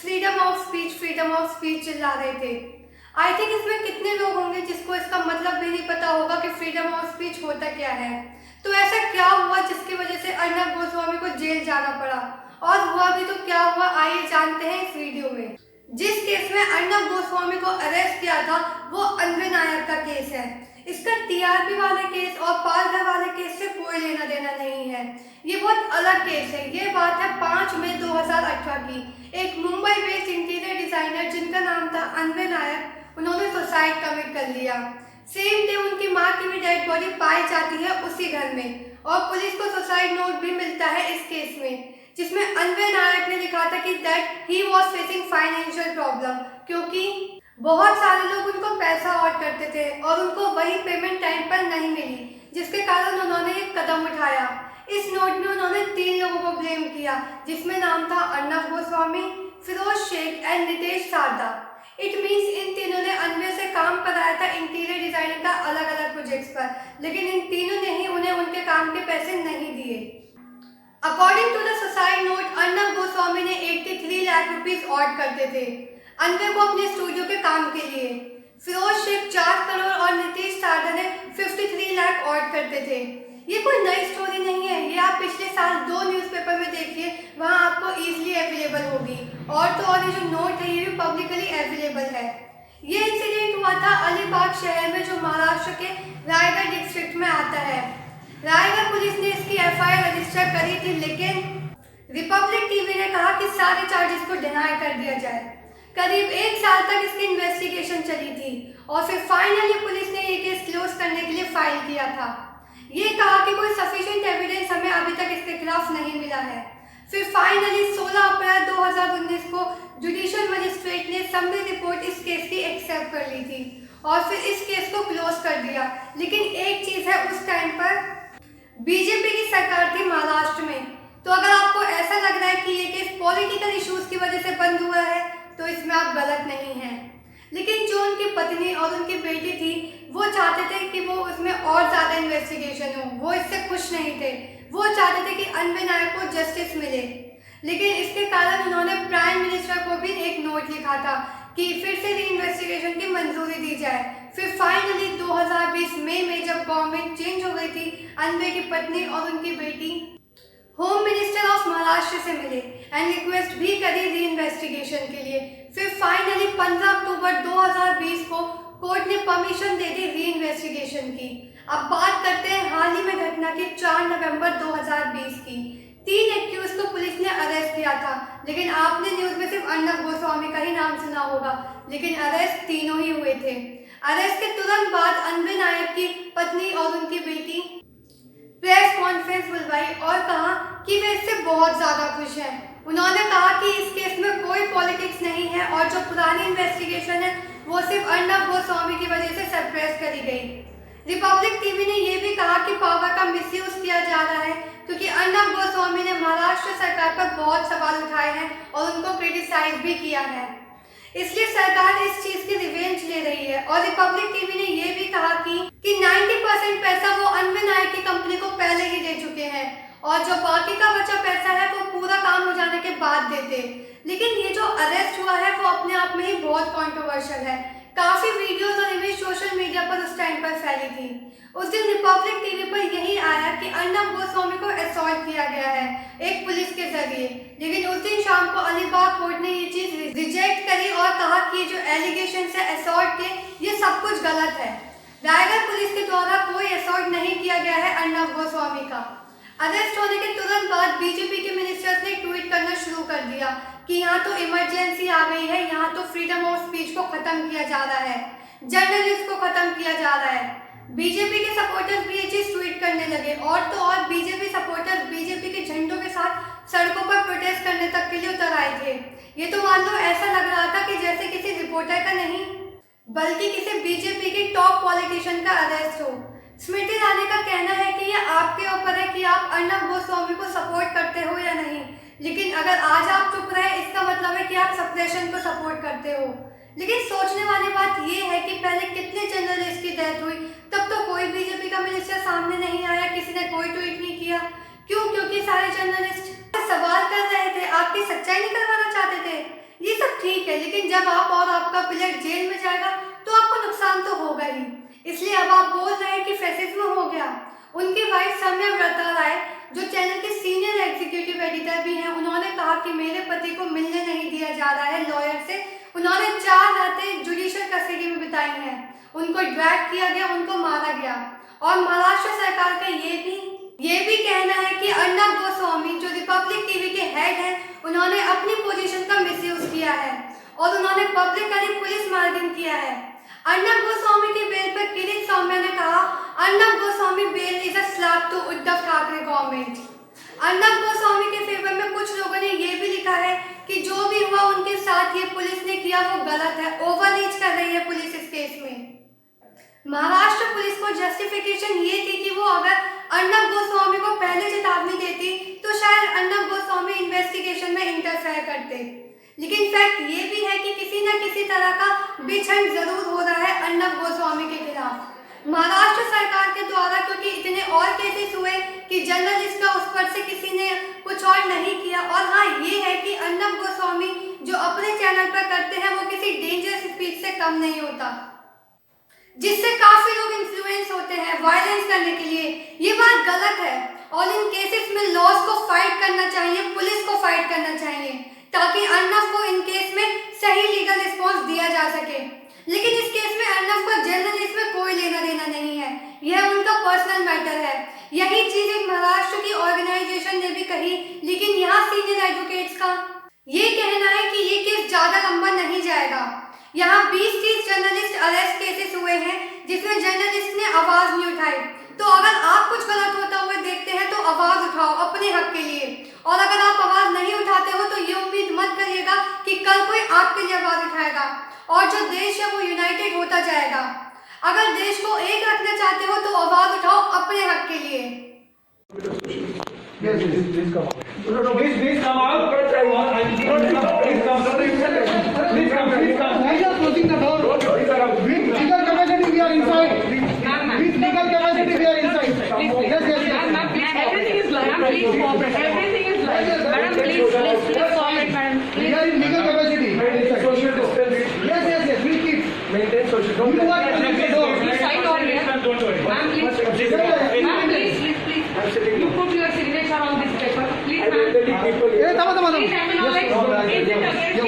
Freedom of speech चिल्ला रहे थे। आई थिंक इसमें कितने लोग होंगे जिसको इसका मतलब भी नहीं पता होगा कि फ्रीडम ऑफ स्पीच होता क्या है। तो ऐसा क्या हुआ जिसकी वजह से अर्नब गोस्वामी को जेल जाना पड़ा, और हुआ भी तो क्या हुआ, आइए जानते हैं इस वीडियो में। जिस केस में अर्नब गोस्वामी को अरेस्ट किया था वो अन्वे नायर का केस है। इसका टीआरपी वाले केस और पालघर वाले केस से कोई लेना देना नहीं है। ये बहुत अलग केस है। ये बात है 5 मई 2018 की। एक मुंबई बेस्ड इंटीरियर डिजाइनर जिनका नाम था अन्वे नायर, उन्होंने सुसाइड कमिट कर लिया। सेम डे उनकी मां की भी डेड बॉडी पाई जाती है उसी घर में, और पुलिस को सुसाइड नोट भी मिलता है इस केस में, जिसमें अन्वे नायक ने लिखा था कि that he was facing financial problem, क्योंकि बहुत सारे लोग उनको पैसा ऑट करते थे और उनको वही पेमेंट टाइम पर नहीं मिली, जिसके कारण उन्होंने एक कदम उठाया। इस नोट में उन्होंने 3 लोगों को ब्लेम किया, जिसमें नाम था Arnab Goswami, Firoz Shaikh and Nitesh Sarda. It means इन तीनों ने अन्वे से काम कराया था इंटीरियर डिजाइनिंग का अलग अलग प्रोजेक्ट्स पर, लेकिन इन तीनों ने ही उन्हें उनके काम के पैसे नहीं दिए। According to the suicide note, Arnab Goswami ने 83 लाख रुपीस ऑट करते थे अन्वे को अपने स्टूडियो के काम के लिए। फिरोज शेख 4 करोड़ और नितेश शारदा ने 53 लाख ऑट करते थे। ये कोई नई स्टोरी नहीं है, ये आप पिछले साल 2 न्यूज़पेपर में देखिए, वहाँ आपको इजीली अवेलेबल होगी। और तो और ये जो नोट है ये भी पब्लिकली अवेलेबल है। ये इंसिडेंट हुआ था अलीबाग शहर में, जो महाराष्ट्र के रायगढ़ डिस्ट्रिक्ट में आता है। रायगढ़ पुलिस ने इसकी एफआईआर रजिस्टर करी थी, लेकिन रिपब्लिक टीवी ने कहा कि सारे चार्जेस को डिनाई कर दिया जाए। करीब 1 साल तक इसकी इन्वेस्टिगेशन चली थी और फिर फाइनली पुलिस ने ये केस क्लोज करने के लिए फाइल किया था। ये कहा कि कोई सफिशिएंट एविडेंस हमें अभी तक इसके खिलाफ नहीं मिला है। फिर फाइनली 16 अप्रैल 2019 को जुडिशियल मजिस्ट्रेट ने समरी रिपोर्ट इस केस की एक्सेप्ट कर ली थी और फिर इस केस को क्लोज कर दिया। लेकिन एक चीज है, उस टाइम पर बीजेपी की सरकार थी महाराष्ट्र में। तो अगर आपको ऐसा लग रहा है कि ये केस पॉलिटिकल इश्यूज की वजह से बंद हुआ है, तो इसमें आप गलत नहीं हैं। लेकिन जो उनकी पत्नी और उनकी बेटी थी वो चाहते थे कि वो उसमें और ज़्यादा इन्वेस्टिगेशन हो। वो इससे खुश नहीं थे। वो चाहते थे कि अन्वे नायर को जस्टिस मिले। लेकिन इसके कारण उन्होंने प्राइम मिनिस्टर को भी एक नोट लिखा था कि फिर से री इन्वेस्टिगेशन की मंजूरी दी जाए। फिर फाइनली 2020 मई में जब गवर्नमेंट चेंज हो गई थी, अन्वे की पत्नी और उनकी बेटी होम मिनिस्टर ऑफ महाराष्ट्र से मिले एंड रिक्वेस्ट भी करी री इन्वेस्टिगेशन के लिए। फिर फाइनली 15 अक्टूबर 2020 को कोर्ट ने परमिशन दे दी री इन्वेस्टिगेशन की। अब बात करते हैं हाल ही में घटना की 4 नवंबर 2020 की। 3 एक्यूज को पुलिस ने अरेस्ट किया था, लेकिन आपने न्यूज में सिर्फ अर्नब गोस्वामी का ही नाम सुना होगा, लेकिन अरेस्ट तीनों ही हुए थे। अरेस्ट के तुरंत बाद अन्वे नायर की पत्नी और उनकी बेटी प्रेस कॉन्फ्रेंस बुलवाई और कहा कि वे इससे बहुत ज़्यादा खुश हैं। उन्होंने कहा कि इस केस में कोई पॉलिटिक्स नहीं है और जो पुरानी इन्वेस्टिगेशन है वो सिर्फ अर्नब गोस्वामी की वजह से सप्रेस करी गई। रिपब्लिक टीवी ने यह भी कहा कि पावर का मिसयूज किया जा रहा है, क्योंकि अर्नब गोस्वामी ने महाराष्ट्र सरकार पर बहुत सवाल उठाए हैं और उनको क्रिटिसाइज भी किया है। इसलिए सरकार इस चीज की रिवेंज ले रही है। और रिपब्लिक टीवी ने यह भी कहा कि 90% पैसा वो अन्वे नायर की कंपनी को पहले ही दे चुके हैं और जो बाकी का बचा पैसा है वो पूरा काम हो जाने के बाद देते। लेकिन ये जो अरेस्ट हुआ है वो अपने आप में ही बहुत कंट्रोवर्शियल है। काफी वीडियोस और इमेज सोशल मीडिया पर उस टाइम पर फैली थी। उस दिन रिपब्लिक टीवी पर यही आया कि अर्नब गोस्वामी को असॉल्ट किया गया है एक पुलिस के जरिए, लेकिन उस दिन शाम को अलीबाग कोर्ट ने ये चीज रिजेक्ट करी और कहा कि जो एलिगेशन है असॉल्ट के, ये सब कुछ गलत है। रायगढ़ पुलिस के द्वारा कोई असॉल्ट नहीं किया गया है अर्नब गोस्वामी का। अरेस्ट होने के तुरंत बाद बीजेपी के मिनिस्टर्स ने ट्वीट करना शुरू कर दिया कि यहाँ तो इमरजेंसी आ गई है, यहाँ तो फ्रीडम ऑफ स्पीच को खत्म किया जा रहा है, जर्नलिस्ट को खत्म किया जा रहा है। बीजेपी के सपोर्टर्स भी ये चीज ट्वीट करने लगे और तो और बीजेपी सपोर्टर्स बीजेपी के झंडों के साथ सड़कों पर प्रोटेस्ट करने तक के लिए उतर आए थे। ये तो मान लो ऐसा लग रहा था कि जैसे किसी रिपोर्टर का नहीं बल्कि किसी बीजेपी के टॉप पॉलिटिशियन का अरेस्ट हो। स्मृति ईरानी का कहना है कि यह आपके ऊपर है कि आप अर्नब गोस्वामी को सपोर्ट करते हो या नहीं, लेकिन अगर आज आप चुप रहे इसका मतलब है कि आप सप्रेशन को सपोर्ट करते हो। लेकिन सोचने वाली बात यह है कि पहले कितने जर्नलिस्ट की डेथ हुई, तब तो कोई बीजेपी का मिनिस्टर सामने नहीं आया, किसी ने कोई ट्वीट नहीं किया। क्यों? क्योंकि सारे जर्नलिस्ट सवाल कर रहे थे, आपकी सच्चाई निकलवाना चाहते चाहते थे। ये सब ठीक है, लेकिन जब आप और आपका प्लेयर जेल में जाएगा तो आपको नुकसान तो होगा ही। इसलिए अब आप बोल रहे हैं कि फैसिज्म हो गया। उनकी वाइफ सौम्या व्रता राय, जो चैनल के सीनियर एग्जीक्यूटिव एडिटर भी हैं, उन्होंने कहा कि मेरे पति को मिलने नहीं दिया जा रहा है लॉयर से। उन्होंने 4 रातें जुडिशियल कस्टडी में बिताई हैं। उनको ड्रैग किया गया, उनको मारा गया। और महाराष्ट्र सरकार का ये भी कहना है कि अर्नब गोस्वामी, जो रिपब्लिक टीवी के हेड हैं, उन्होंने अपनी पोजीशन का मिसयूज किया है और उन्होंने पब्लिकली पुलिस मार्किंग किया है। अर्नब गोस्वामी के बेल पर किरीट सौम्या ने कहा, Arnab Goswami bail is a slap to Uddhav Thackeray government. Arnab Goswami के फेवर में कुछ लोगों ने ये भी लिखा है कि जो भी हुआ उनके साथ ये पुलिस ने किया वो गलत है, ओवररीच कर रही है पुलिस इस केस में। महाराष्ट्र पुलिस को जस्टिफिकेशन ये थी कि वो अगर अर्नब गोस्वामी को पहले चेतावनी देती तो शायद अर्नब गोस्वामी इन्वेस्टिगेशन में इंटरफेयर करते। लेकिन फैक्ट ये भी है कि किसी न किसी तरह का बिछड़ जरूर हो रहा है अर्नब गोस्वामी के खिलाफ महाराष्ट्र सरकार के द्वारा, क्योंकि इतने और केसेस हुए कि जर्नलिस्ट का उस पर से किसी ने कुछ और नहीं किया। और हाँ, ये है कि अर्नब गोस्वामी जो अपने चैनल पर करते हैं वो किसी डेंजरस स्पीच से कम नहीं होता, जिससे काफी लोग इन्फ्लुएंस होते हैं वायलेंस करने के लिए। ये बात गलत है और इन केसेस में लॉज को फाइट करना चाहिए, पुलिस को फाइट करना चाहिए, ताकि अर्नब को इन केस में सही लीगल रिस्पॉन्स दिया जा सके। लेकिन इस केस में अर्नब को जर्नलिस्ट में कोई लेना देना नहीं है, यह उनका पर्सनल मैटर है। यही चीज एक महाराष्ट्र की ऑर्गेनाइजेशन ने भी कही, लेकिन यहाँ सीनियर एडवोकेट्स का ये कहना है कि ये केस ज्यादा लंबा नहीं जाएगा। यहाँ 20-30 जर्नलिस्ट अरेस्ट केसेस हुए हैं जिसमें जर्नलिस्ट ने आवाज नहीं उठाई। तो अगर आप कुछ गलत होता हुआ देखते हैं तो आवाज उठाओ अपने हक के लिए, और अगर आप आवाज नहीं उठाते हो तो ये उम्मीद मत करिएगा कि कल कोई आपके लिए आवाज उठाएगा और जो देश है वो यूनाइटेड होता जाएगा। अगर देश को एक रखना चाहते हो तो आवाज उठाओ अपने हक के लिए। Please come out. Please come out. Please come. Why you are closing the door? With legal capacity we are inside. With legal capacity we are inside. Yes. Ma'am, please. Everything is live. Ma'am, please cooperate. Everything is live. Madam, please cooperate, madam. We are in legal capacity. Social distancing. Yes. We keep. Maintain social. You are closing the door. Please sign on here. Don't worry. Ma'am, please. Ma'am, please. You put your signature on this paper. Please, ma'am. People. Tama. Please acknowledge. Is it against